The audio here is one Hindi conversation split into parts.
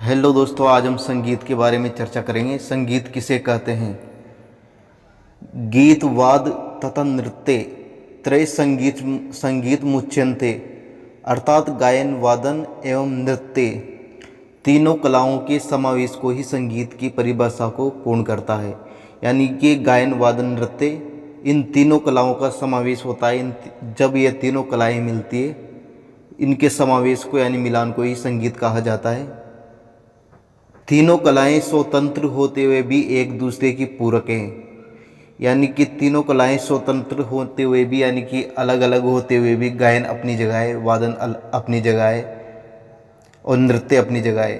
हेलो दोस्तों, आज हम संगीत के बारे में चर्चा करेंगे। संगीत किसे कहते हैं? गीत, वाद तथा नृत्य त्रय संगीत मुच्यन्ते, अर्थात गायन, वादन एवं नृत्य तीनों कलाओं के समावेश को ही संगीत की परिभाषा को पूर्ण करता है। यानी कि गायन, वादन, नृत्य इन तीनों कलाओं का समावेश होता है। जब ये तीनों कलाएं मिलती है, इनके समावेश को यानी मिलान को ही संगीत कहा जाता है। तीनों कलाएं स्वतंत्र होते हुए भी एक दूसरे की पूरक हैं। यानी कि तीनों कलाएं स्वतंत्र होते हुए भी, यानी कि अलग अलग होते हुए भी, गायन अपनी जगह है, वादन अपनी जगह है और नृत्य अपनी जगह है।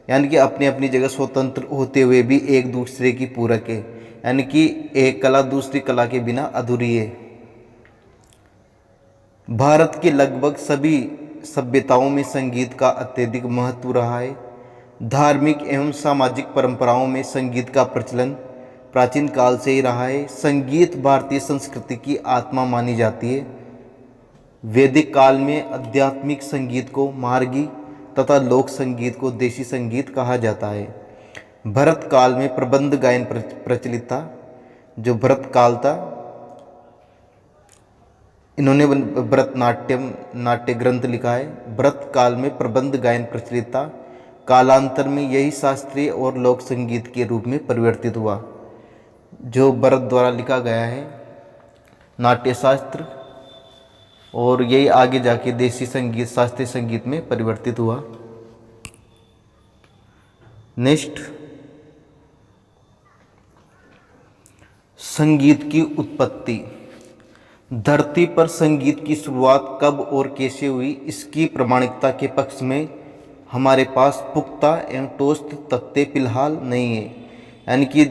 यानी कि अपनी अपनी जगह स्वतंत्र होते हुए भी एक दूसरे की पूरक है। यानी कि एक कला दूसरी कला के बिना अधूरी है। भारत के लगभग सभी सभ्यताओं में संगीत का अत्यधिक महत्व रहा है। धार्मिक एवं सामाजिक परंपराओं में संगीत का प्रचलन प्राचीन काल से ही रहा है। संगीत भारतीय संस्कृति की आत्मा मानी जाती है। वैदिक काल में आध्यात्मिक संगीत को मार्गी तथा लोक संगीत को देशी संगीत कहा जाता है। भरत काल में प्रबंध गायन प्रचलित था। जो भरत काल था, इन्होंने भरतनाट्यम नाट्य ग्रंथ लिखा है। भरत काल में प्रबंध गायन प्रचलित था। कालांतर में यही शास्त्रीय और लोक संगीत के रूप में परिवर्तित हुआ। जो भरत द्वारा लिखा गया है नाट्य शास्त्र, और यही आगे जाके देसी संगीत, शास्त्रीय संगीत में परिवर्तित हुआ। नेक्स्ट, संगीत की उत्पत्ति। धरती पर संगीत की शुरुआत कब और कैसे हुई, इसकी प्रामाणिकता के पक्ष में हमारे पास पुख्ता एवं ठोस तथ्य फिलहाल नहीं है। यानी कि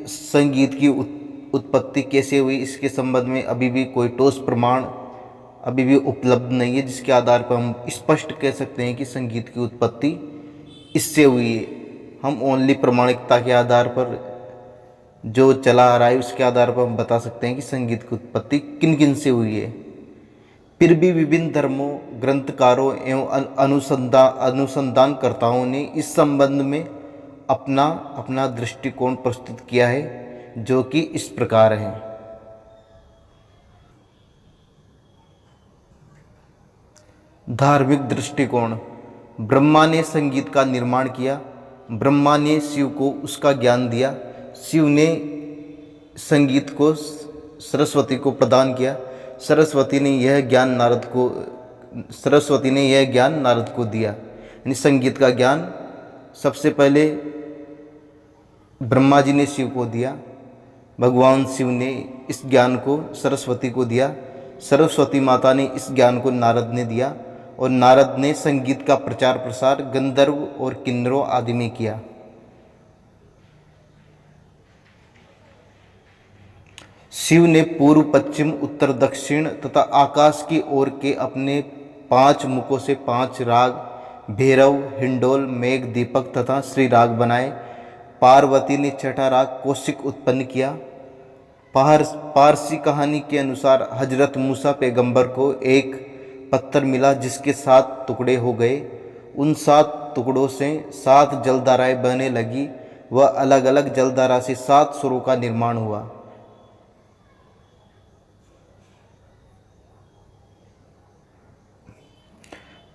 संगीत की उत्पत्ति कैसे हुई, इसके संबंध में अभी भी कोई ठोस प्रमाण अभी भी उपलब्ध नहीं है, जिसके आधार पर हम स्पष्ट कह सकते हैं कि संगीत की उत्पत्ति इससे हुई है। हम ओनली प्रामाणिकता के आधार पर जो चला आ रहा है उसके आधार पर हम बता सकते हैं कि संगीत की उत्पत्ति किन किन से हुई है। फिर भी विभिन्न धर्मों, ग्रंथकारों एवं अनुसंधानकर्ताओं ने इस संबंध में अपना अपना दृष्टिकोण प्रस्तुत किया है, जो कि इस प्रकार है। धार्मिक दृष्टिकोण। ब्रह्मा ने संगीत का निर्माण किया। ब्रह्मा ने शिव को उसका ज्ञान दिया। शिव ने संगीत को सरस्वती को प्रदान किया। सरस्वती ने यह ज्ञान नारद को दिया। यानी संगीत का ज्ञान सबसे पहले ब्रह्मा जी ने शिव को दिया। भगवान शिव ने इस ज्ञान को सरस्वती को दिया। सरस्वती माता ने इस ज्ञान को नारद ने दिया, और नारद ने संगीत का प्रचार प्रसार गंधर्व और किन्नरों आदि में किया। शिव ने पूर्व, पश्चिम, उत्तर, दक्षिण तथा आकाश की ओर के अपने 5 मुखों से 5 राग भैरव, हिंडोल, मेघ, दीपक तथा श्री राग बनाए। पार्वती ने छठा राग कौशिक उत्पन्न किया। पारसी कहानी के अनुसार हजरत मूसा पैगंबर को एक पत्थर मिला जिसके 7 टुकड़े हो गए। उन 7 टुकड़ों से 7 जलधाराएं बहने लगी। वह अलग अलग जलधारा से 7 स्वरों का निर्माण हुआ।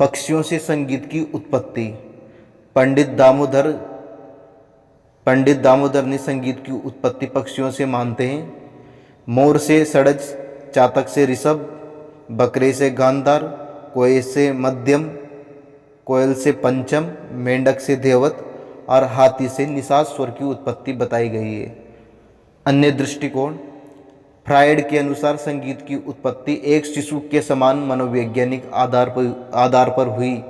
पक्षियों से संगीत की उत्पत्ति। पंडित दामोदर ने संगीत की उत्पत्ति पक्षियों से मानते हैं। मोर से षड्ज, चातक से ऋषभ, बकरे से गांधार, कोयल से मध्यम, कोयल से पंचम, मेंढक से देवत और हाथी से निषाद स्वर की उत्पत्ति बताई गई है। अन्य दृष्टिकोण। फ्रायड के अनुसार संगीत की उत्पत्ति एक शिशु के समान मनोवैज्ञानिक आधार पर हुई।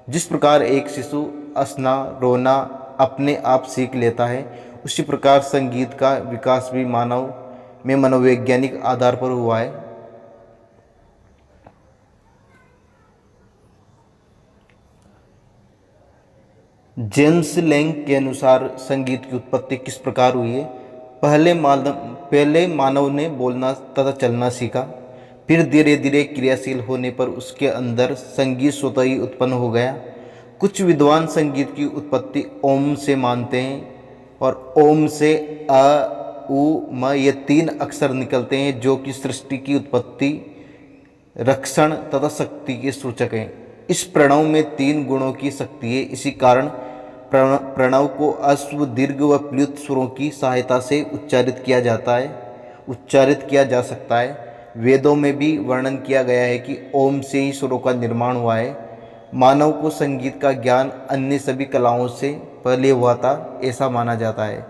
जिस प्रकार एक शिशु हंसना, रोना अपने आप सीख लेता है, उसी प्रकार संगीत का विकास भी मानव में मनोवैज्ञानिक आधार पर हुआ है। जेम्स लैंग के अनुसार संगीत की उत्पत्ति किस प्रकार हुई है। पहले मानव ने बोलना तथा चलना सीखा। फिर धीरे धीरे क्रियाशील होने पर उसके अंदर संगीत स्वतः ही उत्पन्न हो गया। कुछ विद्वान संगीत की उत्पत्ति ओम से मानते हैं और ओम से अ उ म ये 3 अक्षर निकलते हैं जो कि सृष्टि की उत्पत्ति, रक्षण तथा शक्ति के सूचक हैं। इस प्रणव में 3 गुणों की शक्ति है। इसी कारण प्रणव को अश्व, दीर्घ व प्लुत स्वरों की सहायता से उच्चारित किया जा सकता है। वेदों में भी वर्णन किया गया है कि ओम से ही स्वरों का निर्माण हुआ है। मानव को संगीत का ज्ञान अन्य सभी कलाओं से पहले हुआ था, ऐसा माना जाता है।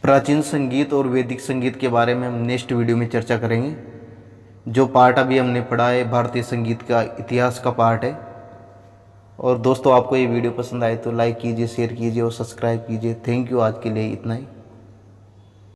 प्राचीन संगीत और वैदिक संगीत के बारे में हम नेक्स्ट वीडियो में चर्चा करेंगे। जो पार्ट अभी हमने पढ़ा है भारतीय संगीत का इतिहास का पार्ट है। और दोस्तों, आपको ये वीडियो पसंद आए तो लाइक कीजिए, शेयर कीजिए और सब्सक्राइब कीजिए। Thank you. आज के लिए इतना ही।